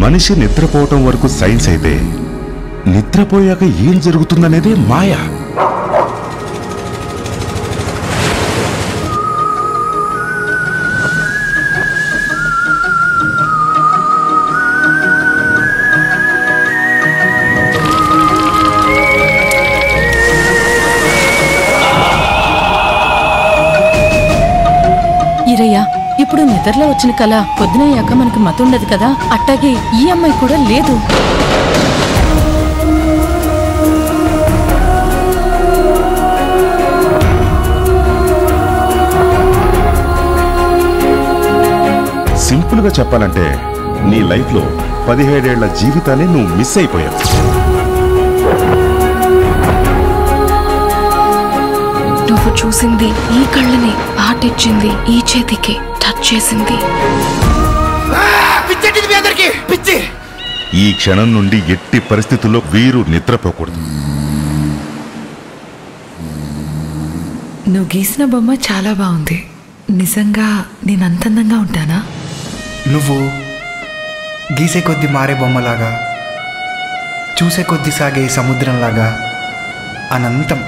మనిషి నిద్రపోవటం వరకు సైన్స్ అయితే నిద్రపోయాక ఏం జరుగుతుందనేదే మాయ. ఈరయ్యా, ఇప్పుడు నిద్రలో వచ్చిన కళ పొద్దునయ్యాక మనకు మతుండదు కదా, అట్టాగే ఈ అమ్మాయి కూడా లేదు. సింపుల్ గా చెప్పాలంటే నీ లైఫ్ లో 17 ఏళ్ల జీవితాన్ని నువ్వు మిస్ అయిపోయావు. నువ్వు చూసింది ఈ కళ్ళని, పాటిచ్చింది ఈ చేతికి, టచ్ చేసింది. ఈ క్షణం నుండి ఎట్టి పరిస్థితుల్లో వీరు నిద్రపోకూడదు. నువ్వు గీసిన బొమ్మ చాలా బాగుంది. నిజంగా నేను అంత అందంగా ఉంటానా? నువ్వు గీసే కొద్ది మారే బొమ్మలాగా, చూసే కొద్ది సాగే సముద్రంలాగా అనంతం.